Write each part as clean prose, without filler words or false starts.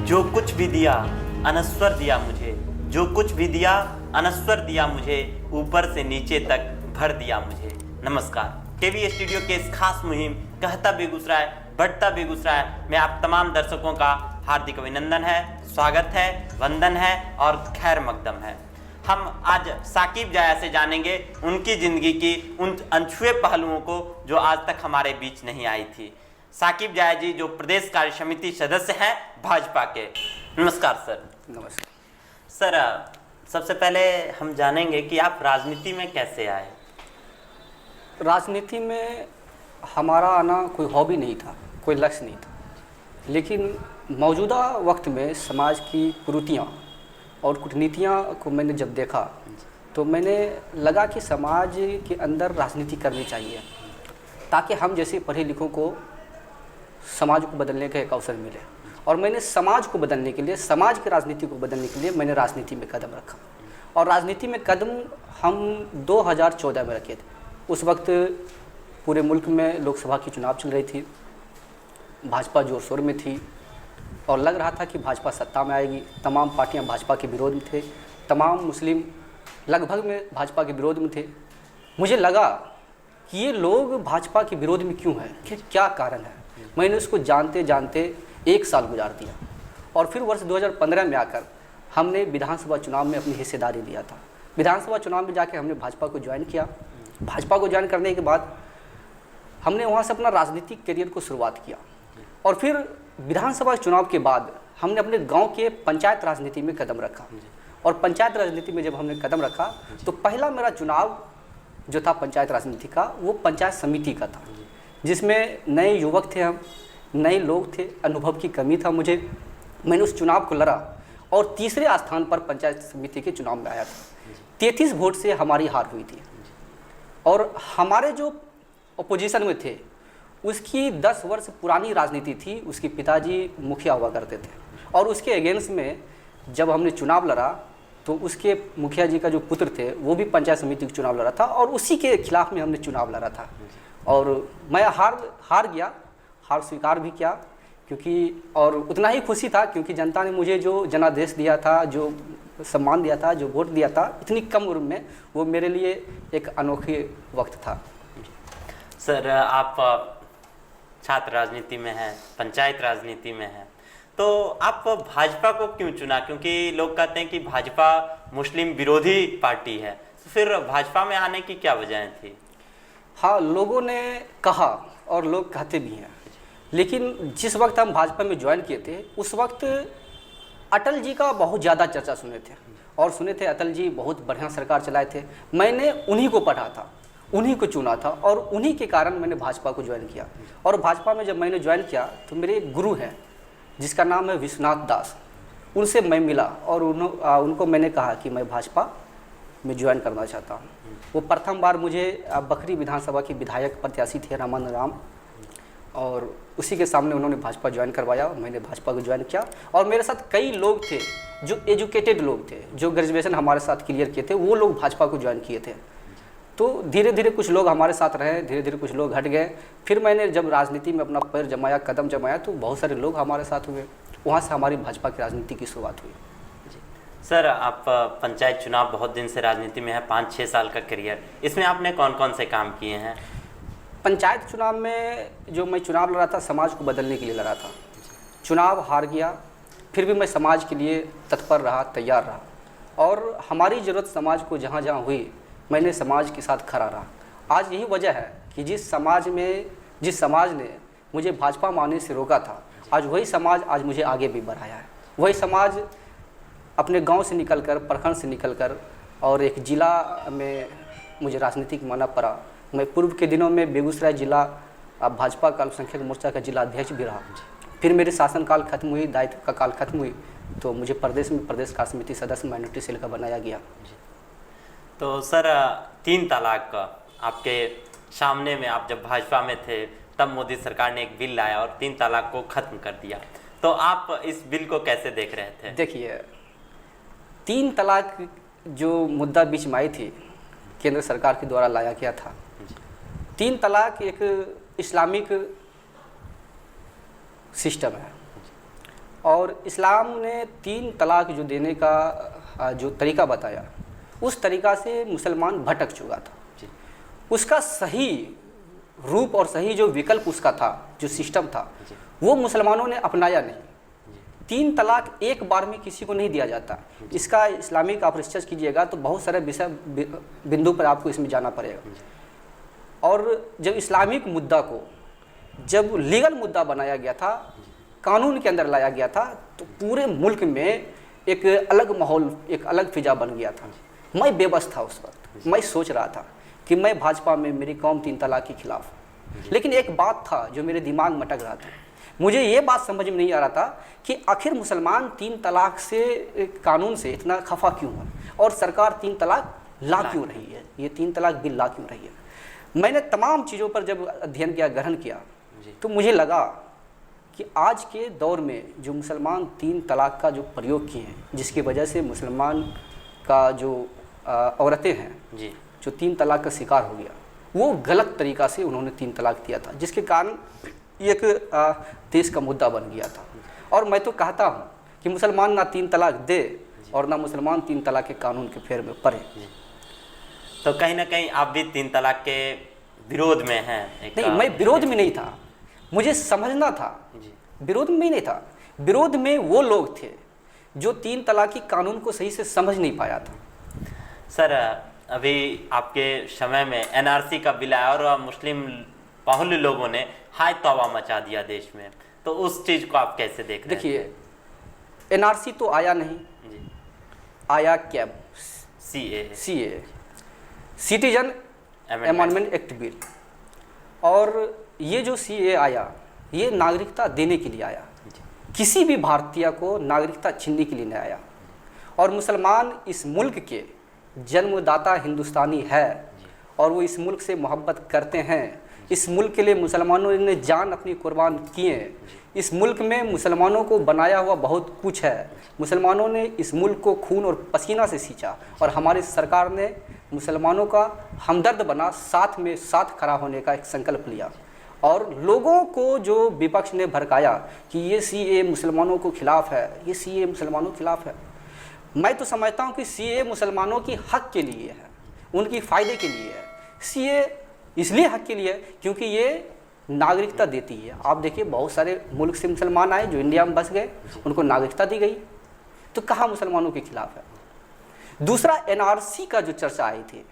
जो कुछ भी दिया अनस्वर दिया मुझे, जो कुछ भी दिया अनस्वर दिया मुझे, ऊपर से नीचे तक भर दिया मुझे। नमस्कार, केवी स्टूडियो के इस खास मुहिम कहता बेगूसराय बढ़ता बेगूसराय में आप तमाम दर्शकों का हार्दिक अभिनंदन है, स्वागत है, वंदन है और खैर मकदम है। हम आज साकिब जाया से जानेंगे उनकी ज़िंदगी की उन अनछुए पहलुओं को जो आज तक हमारे बीच नहीं आई थी। साकिब जाया जी जो प्रदेश कार्य समिति सदस्य हैं भाजपा के। नमस्कार सर। नमस्कार सर, सबसे पहले हम जानेंगे कि आप राजनीति में कैसे आए। राजनीति में हमारा आना कोई हॉबी नहीं था, कोई लक्ष्य नहीं था, लेकिन मौजूदा वक्त में समाज की कुरीतियाँ और कूटनीतियाँ को मैंने जब देखा तो मैंने लगा कि समाज के अंदर राजनीति करनी चाहिए ताकि हम जैसे पढ़े लिखों को समाज को बदलने का एक अवसर मिले। और मैंने समाज को बदलने के लिए, समाज की राजनीति को बदलने के लिए मैंने राजनीति में कदम रखा। और राजनीति में कदम हम 2014 में रखे थे। उस वक्त पूरे मुल्क में लोकसभा की चुनाव चल रही थी, भाजपा जोर शोर में थी और लग रहा था कि भाजपा सत्ता में आएगी। तमाम पार्टियां भाजपा के विरोध में थे, तमाम मुस्लिम लगभग में भाजपा के विरोध में थे। मुझे लगा कि ये लोग भाजपा के विरोध में क्यों हैं, क्या कारण है। मैंने उसको जानते जानते 1 साल गुजार दिया और फिर वर्ष 2015 में आकर हमने विधानसभा चुनाव में अपनी हिस्सेदारी लिया था। विधानसभा चुनाव में जाके हमने भाजपा को ज्वाइन किया। भाजपा को ज्वाइन करने के बाद हमने वहाँ से अपना राजनीतिक करियर को शुरुआत किया और फिर विधानसभा चुनाव के बाद हमने अपने गांव के पंचायत राजनीति में कदम रखा। और पंचायत राजनीति में जब हमने कदम रखा तो पहला मेरा चुनाव जो था पंचायत राजनीति का, वो पंचायत समिति का था, जिसमें नए युवक थे, हम नए लोग थे, अनुभव की कमी था मुझे। मैंने उस चुनाव को लड़ा और तीसरे स्थान पर पंचायत समिति के चुनाव में आया था। 33 वोट से हमारी हार हुई थी और हमारे जो अपोजिशन में थे उसकी 10 वर्ष पुरानी राजनीति थी। उसके पिताजी मुखिया हुआ करते थे और उसके अगेंस्ट में जब हमने चुनाव लड़ा तो उसके मुखिया जी का जो पुत्र थे वो भी पंचायत समिति का चुनाव लड़ा था और उसी के खिलाफ में हमने चुनाव लड़ा था। और मैं हार गया, हार स्वीकार भी किया, क्योंकि और उतना ही खुशी था क्योंकि जनता ने मुझे जो जनादेश दिया था, जो सम्मान दिया था, जो वोट दिया था इतनी कम उम्र में, वो मेरे लिए एक अनोखे वक्त था। सर, आप छात्र राजनीति में हैं, पंचायत राजनीति में हैं, तो आप भाजपा को क्यों चुना? क्योंकि लोग कहते हैं कि भाजपा मुस्लिम विरोधी पार्टी है, तो फिर भाजपा में आने की क्या वजह थी? हाँ, लोगों ने कहा और लोग कहते भी हैं, लेकिन जिस वक्त हम भाजपा में ज्वाइन किए थे उस वक्त अटल जी का बहुत ज़्यादा चर्चा सुने थे और सुने थे अटल जी बहुत बढ़िया सरकार चलाए थे। मैंने उन्हीं को पढ़ा था, उन्हीं को चुना था और उन्हीं के कारण मैंने भाजपा को ज्वाइन किया। और भाजपा में जब मैंने ज्वाइन किया तो मेरे एक गुरु हैं जिसका नाम है विश्वनाथ दास, उनसे मैं मिला और उनको मैंने कहा कि मैं भाजपा में ज्वाइन करना चाहता हूँ। वो प्रथम बार मुझे बखरी विधानसभा के विधायक प्रत्याशी थे रामानंद राम, और उसी के सामने उन्होंने भाजपा ज्वाइन करवाया और मैंने भाजपा को ज्वाइन किया। और मेरे साथ कई लोग थे जो एजुकेटेड लोग थे, जो ग्रेजुएशन हमारे साथ क्लियर किए थे, वो लोग भाजपा को ज्वाइन किए थे। तो धीरे धीरे कुछ लोग हमारे साथ रहे, धीरे धीरे कुछ लोग हट गए। फिर मैंने जब राजनीति में अपना पैर जमाया, कदम जमाया, तो बहुत सारे लोग हमारे साथ हुए। वहाँ से हमारी भाजपा की राजनीति की शुरुआत हुई। सर, आप पंचायत चुनाव बहुत दिन से राजनीति में है, 5-6 साल का करियर, इसमें आपने कौन कौन से काम किए हैं? पंचायत चुनाव में जो मैं चुनाव लड़ा था समाज को बदलने के लिए लड़ा था। चुनाव हार गया, फिर भी मैं समाज के लिए तत्पर रहा, तैयार रहा और हमारी ज़रूरत समाज को जहाँ जहाँ हुई मैंने समाज के साथ खड़ा रहा। आज यही वजह है कि जिस समाज ने मुझे भाजपा में आने से रोका था, आज वही समाज आज मुझे आगे भी बढ़ाया है। वही समाज अपने गांव से निकलकर, प्रखंड से निकलकर और एक ज़िला में मुझे राजनीतिक माना पड़ा। मैं पूर्व के दिनों में बेगूसराय जिला भाजपा का अल्पसंख्यक मोर्चा का जिला अध्यक्ष भी रहा। फिर मेरे शासनकाल खत्म हुई, दायित्व का काल खत्म हुई, तो मुझे प्रदेश में प्रदेश कार्य समिति सदस्य माइनॉरिटी सेल का बनाया गया। तो सर, 3 तलाक का आपके सामने में, आप जब भाजपा में थे तब मोदी सरकार ने एक बिल लाया और 3 तलाक को ख़त्म कर दिया, तो आप इस बिल को कैसे देख रहे थे? देखिए, 3 तलाक जो मुद्दा बीच में आई थी, केंद्र सरकार के द्वारा लाया गया था। 3 तलाक एक इस्लामिक सिस्टम है और इस्लाम ने 3 तलाक जो देने का जो तरीका बताया, उस तरीका से मुसलमान भटक चुका था। जी। उसका सही रूप और सही जो विकल्प उसका था, जो सिस्टम था, जी। वो मुसलमानों ने अपनाया नहीं। 3 तलाक एक बार में किसी को नहीं दिया जाता। इसका इस्लामिक आप रिसर्च कीजिएगा तो बहुत सारे विषय बिंदु पर आपको इसमें जाना पड़ेगा। और जब इस्लामिक मुद्दा को जब लीगल मुद्दा बनाया गया था, कानून के अंदर लाया गया था, तो पूरे मुल्क में एक अलग माहौल, एक अलग फिजा बन गया था। मैं बेबस था उस वक्त। मैं सोच रहा था कि मैं भाजपा में, मेरी कौम 3 तलाक के खिलाफ, लेकिन एक बात था जो मेरे दिमाग में अटक रहा था। मुझे ये बात समझ में नहीं आ रहा था कि आखिर मुसलमान 3 तलाक से, कानून से इतना खफा क्यों है और सरकार 3 तलाक ला क्यों रही है, ये 3 तलाक बिल ला क्यों रही है। मैंने तमाम चीज़ों पर जब अध्ययन किया, ग्रहण किया, तो मुझे लगा कि आज के दौर में जो मुसलमान 3 तलाक का जो प्रयोग किए हैं, जिसकी वजह से मुसलमान का जो औरतें हैं जी, जो 3 तलाक का शिकार हो गया, वो गलत तरीका से उन्होंने 3 तलाक दिया था, जिसके कारण एक देश का मुद्दा बन गया था। और मैं तो कहता हूँ कि मुसलमान ना 3 तलाक दे और ना मुसलमान 3 तलाक के कानून के फेर में पड़े। तो कहीं ना कहीं आप भी 3 तलाक के विरोध में हैं? नहीं, मैं विरोध में नहीं था, मुझे समझना था। विरोध में नहीं था, विरोध में वो लोग थे जो 3 तलाक की कानून को सही से समझ नहीं पाया था। सर, अभी आपके समय में एनआरसी का बिल आया और मुस्लिम बाहुल्य लोगों ने हाय तौबा मचा दिया देश में, तो उस चीज़ को आप कैसे देख रहे हैं? देखिए, एनआरसी तो आया नहीं जी, आया क्या, CA, citizen amendment act bill. और ये जो सीए आया, ये नागरिकता देने के लिए आया, किसी भी भारतीय को नागरिकता छीनने के लिए नहीं आया। और मुसलमान इस मुल्क के जन्मदाता हिंदुस्तानी है और वो इस मुल्क से मोहब्बत करते हैं। इस मुल्क के लिए मुसलमानों ने जान अपनी कुर्बान किए। इस मुल्क में मुसलमानों को बनाया हुआ बहुत कुछ है। मुसलमानों ने इस मुल्क को खून और पसीना से सींचा और हमारी सरकार ने मुसलमानों का हमदर्द बना, साथ में साथ खड़ा होने का एक संकल्प लिया। और लोगों को जो विपक्ष ने भड़काया कि ये सीए मुसलमानों को खिलाफ है, ये सीए मुसलमानों के खिलाफ है, मैं तो समझता हूँ कि सीए मुसलमानों की हक के लिए है, उनकी फ़ायदे के लिए है। सीए इसलिए हक के लिए है क्योंकि ये नागरिकता देती है। आप देखिए, बहुत सारे मुल्क से मुसलमान आए जो इंडिया में बस गए, उनको नागरिकता दी गई, तो कहाँ मुसलमानों के खिलाफ है। दूसरा, एनआरसी का जो चर्चा आई थी,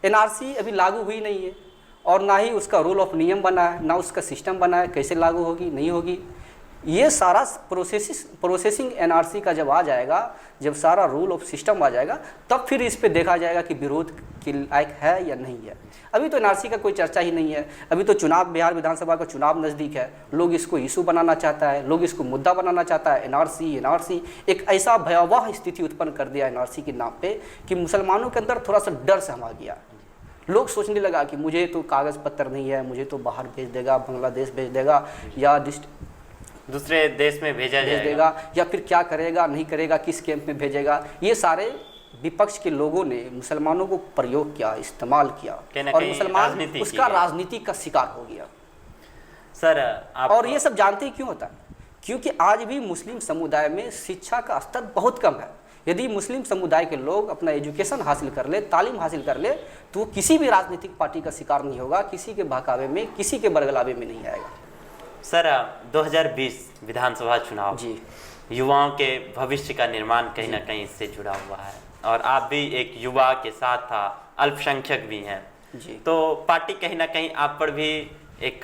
एनआरसी अभी लागू हुई नहीं है और ना ही उसका रूल ऑफ नियम बना है, ना उसका सिस्टम बना है, कैसे लागू होगी नहीं होगी। ये सारा प्रोसेसिंग एनआरसी का जब आ जाएगा, जब सारा रूल ऑफ सिस्टम आ जाएगा, तब फिर इस पे देखा जाएगा कि विरोध के लायक है या नहीं है। अभी तो एनआरसी का कोई चर्चा ही नहीं है। अभी तो चुनाव, बिहार विधानसभा का चुनाव नज़दीक है, लोग इसको इशू बनाना चाहता है, लोग इसको मुद्दा बनाना चाहता है। एनआरसी एक ऐसा भयावह स्थिति उत्पन्न कर दिया एनआरसी के नाम पे कि मुसलमानों के अंदर थोड़ा सा डर समा गया। लोग सोचने लगा कि मुझे तो कागज़ पत्र नहीं है, मुझे तो बाहर भेज देगा, बांग्लादेश भेज देगा या दूसरे देश में भेज देगा, या फिर क्या करेगा नहीं करेगा, किस कैंप में भेजेगा। ये सारे विपक्ष के लोगों ने मुसलमानों को प्रयोग किया, इस्तेमाल किया और मुसलमान उसका राजनीति का शिकार हो गया। सर और ये सब जानते ही क्यों होता है? क्योंकि आज भी मुस्लिम समुदाय में शिक्षा का स्तर बहुत कम है। यदि मुस्लिम समुदाय के लोग अपना एजुकेशन हासिल कर ले, तालीम हासिल कर ले, तो वो किसी भी राजनीतिक पार्टी का शिकार नहीं होगा, किसी के बहकावे में, किसी के बरगलावे में नहीं आएगा। सर, 2020 विधानसभा चुनाव जी, युवाओं के भविष्य का निर्माण कहीं ना कहीं इससे जुड़ा हुआ है और आप भी एक युवा के साथ था, अल्पसंख्यक भी हैं जी। तो पार्टी कहीं ना कहीं आप पर भी एक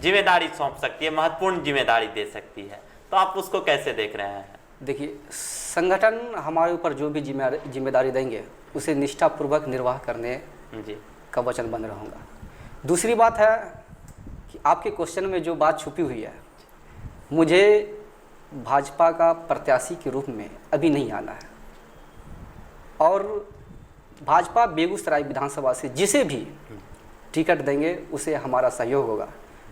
जिम्मेदारी सौंप सकती है, महत्वपूर्ण जिम्मेदारी दे सकती है, तो आप उसको कैसे देख रहे हैं? देखिए, संगठन हमारे ऊपर जो भी जिम्मेदारी देंगे उसे निष्ठापूर्वक निर्वाह करने जी का वचनबद्ध रहूँगा। दूसरी बात है कि आपके क्वेश्चन में जो बात छुपी हुई है, मुझे भाजपा का प्रत्याशी के रूप में अभी नहीं आना है और भाजपा बेगूसराय विधानसभा से जिसे भी टिकट देंगे उसे हमारा सहयोग होगा।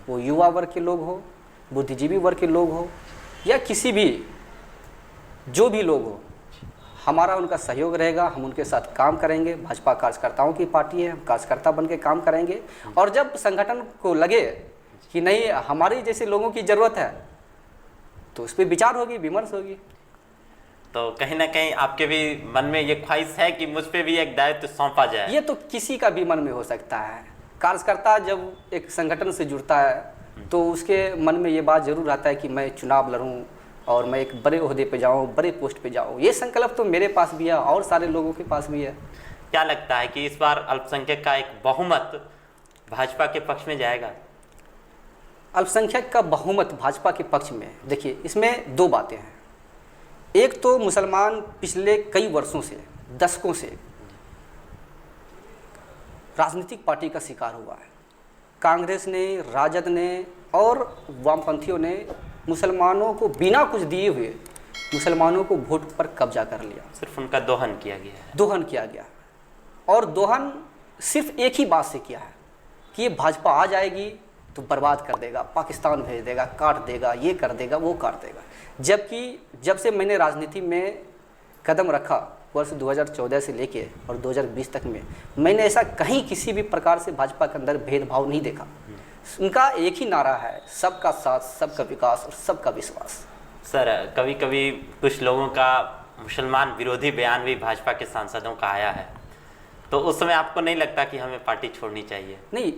वो युवा वर्ग के लोग हो, बुद्धिजीवी वर्ग के लोग हो या किसी भी जो भी लोग हो, हमारा उनका सहयोग रहेगा। हम उनके साथ काम करेंगे। भाजपा कार्यकर्ताओं की पार्टी है, हम कार्यकर्ता बन के काम करेंगे और जब संगठन को लगे कि नहीं हमारी जैसे लोगों की ज़रूरत है तो उस पर विचार होगी, विमर्श होगी। तो कहीं ना कहीं आपके भी मन में ये ख्वाहिश है कि मुझ पे भी एक दायित्व सौंपा जाए? ये तो किसी का भी मन में हो सकता है। कार्यकर्ता जब एक संगठन से जुड़ता है तो उसके मन में ये बात जरूर आता है कि मैं चुनाव लड़ूं और मैं एक बड़े ओहदे पे जाऊं, बड़े पोस्ट पे जाऊं। ये संकल्प तो मेरे पास भी है और सारे लोगों के पास भी है। क्या लगता है कि इस बार अल्पसंख्यक का एक बहुमत भाजपा के पक्ष में जाएगा? अल्पसंख्यक का बहुमत भाजपा के पक्ष में, देखिए इसमें दो बातें हैं। एक तो मुसलमान पिछले कई वर्षों से, दशकों से राजनीतिक पार्टी का शिकार हुआ है। कांग्रेस ने, राजद ने और वामपंथियों ने मुसलमानों को बिना कुछ दिए हुए मुसलमानों को वोट पर कब्जा कर लिया। सिर्फ उनका दोहन किया गया है। दोहन किया गया और दोहन सिर्फ एक ही बात से किया है कि ये भाजपा आ जाएगी तो बर्बाद कर देगा, पाकिस्तान भेज देगा, काट देगा, ये कर देगा, वो काट देगा। जबकि जब से मैंने राजनीति में कदम रखा वर्ष 2014 से लेके और 2020 तक में, मैंने ऐसा कहीं किसी भी प्रकार से भाजपा के अंदर भेदभाव नहीं देखा। उनका एक ही नारा है, सबका साथ, सबका विकास और सबका विश्वास। सर, कभी कभी कुछ लोगों का मुसलमान विरोधी बयान भी भाजपा के सांसदों का आया है, तो उस समय आपको नहीं लगता कि हमें पार्टी छोड़नी चाहिए? नहीं,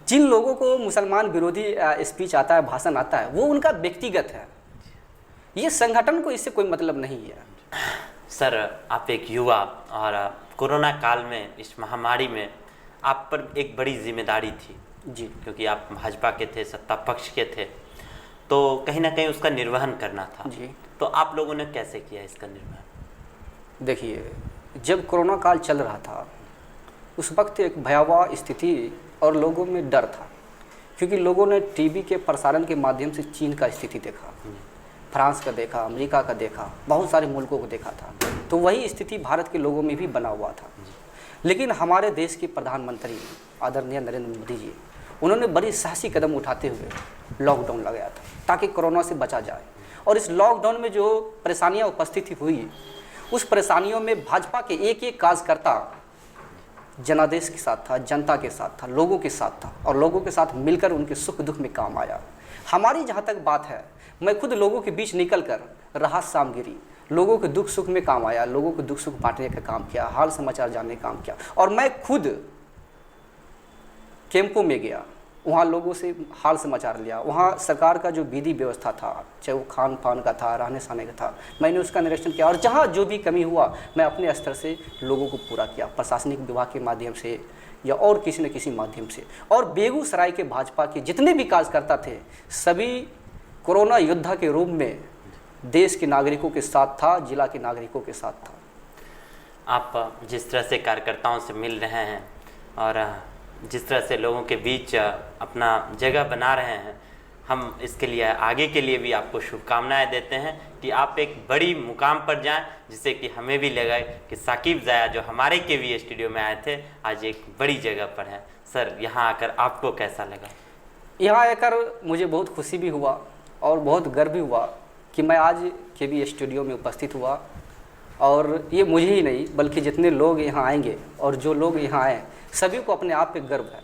जिन लोगों को मुसलमान विरोधी स्पीच आता है, भाषण आता है, वो उनका व्यक्तिगत है। ये संगठन को इससे कोई मतलब नहीं है। सर, आप एक युवा और कोरोना काल में, इस महामारी में आप पर एक बड़ी जिम्मेदारी थी जी, क्योंकि आप भाजपा के थे, सत्ता पक्ष के थे, तो कहीं ना कहीं उसका निर्वहन करना था जी। तो आप लोगों ने कैसे किया इसका निर्वहन? देखिए, जब कोरोना काल चल रहा था उस वक्त एक भयावह स्थिति और लोगों में डर था, क्योंकि लोगों ने टीवी के प्रसारण के माध्यम से चीन का स्थिति देखा, फ्रांस का देखा, अमेरिका का देखा, बहुत सारे मुल्कों को देखा था। तो वही स्थिति भारत के लोगों में भी बना हुआ था। लेकिन हमारे देश के प्रधानमंत्री आदरणीय नरेंद्र मोदी जी, उन्होंने बड़ी साहसी कदम उठाते हुए लॉकडाउन लगाया था ताकि कोरोना से बचा जाए। और इस लॉकडाउन में जो परेशानियां उपस्थित हुई, उस परेशानियों में भाजपा के एक एक कार्यकर्ता जनादेश के साथ था, जनता के साथ था, लोगों के साथ था और लोगों के साथ मिलकर उनके सुख दुख में काम आया। हमारी जहाँ तक बात है, मैं खुद लोगों के बीच निकलकर राहत सामग्री, लोगों के दुख सुख में काम आया, लोगों के दुख सुख बांटने का काम किया, हाल समाचार जानने का काम किया। और मैं खुद कैंपों में गया, वहाँ लोगों से हाल समाचार लिया। वहाँ सरकार का जो विधि व्यवस्था था, चाहे वो खान पान का था, रहने सहने का था, मैंने उसका निरीक्षण किया और जहाँ जो भी कमी हुआ मैं अपने स्तर से लोगों को पूरा किया, प्रशासनिक विभाग के माध्यम से या और किसी न किसी माध्यम से। और बेगूसराय के भाजपा के जितने भी कार्यकर्ता थे, सभी कोरोना योद्धा के रूप में देश के नागरिकों के साथ था, जिला के नागरिकों के साथ था। आप जिस तरह से कार्यकर्ताओं से मिल रहे हैं और जिस तरह से लोगों के बीच अपना जगह बना रहे हैं, हम इसके लिए आगे के लिए भी आपको शुभकामनाएं देते हैं कि आप एक बड़ी मुकाम पर जाएं, जिससे कि हमें भी लगे कि साकिब ज़ाया जो हमारे केवी स्टूडियो में आए थे आज एक बड़ी जगह पर हैं। सर, यहाँ आकर आपको कैसा लगा? यहाँ आकर मुझे बहुत खुशी भी हुआ और बहुत गर्व भी हुआ कि मैं आज केवी स्टूडियो में उपस्थित हुआ। और ये मुझे ही नहीं बल्कि जितने लोग यहाँ आएंगे और जो लोग यहाँ आए, सभी को अपने आप पे गर्व है।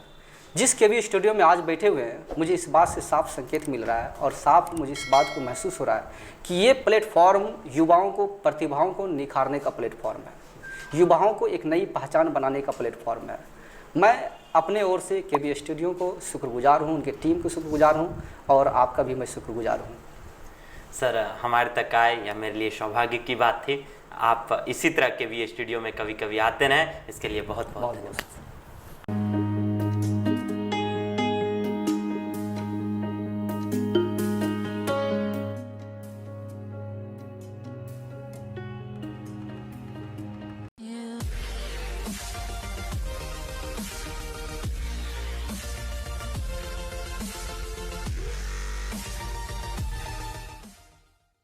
जिस केवी स्टूडियो में आज बैठे हुए हैं, मुझे इस बात से साफ संकेत मिल रहा है और साफ मुझे इस बात को महसूस हो रहा है कि ये प्लेटफॉर्म युवाओं को, प्रतिभाओं को निखारने का प्लेटफॉर्म है, युवाओं को एक नई पहचान बनाने का प्लेटफॉर्म है। मैं अपने ओर से केवी स्टूडियो को शुक्रगुजार हूँ, उनके टीम को शुक्रगुजार हूँ और आपका भी मैं शुक्रगुजार हूँ। सर, हमारे तक आए या मेरे लिए सौभाग्य की बात थी। आप इसी तरह केवी स्टूडियो में कभी कभी आते रहें, इसके लिए बहुत बहुत धन्यवाद।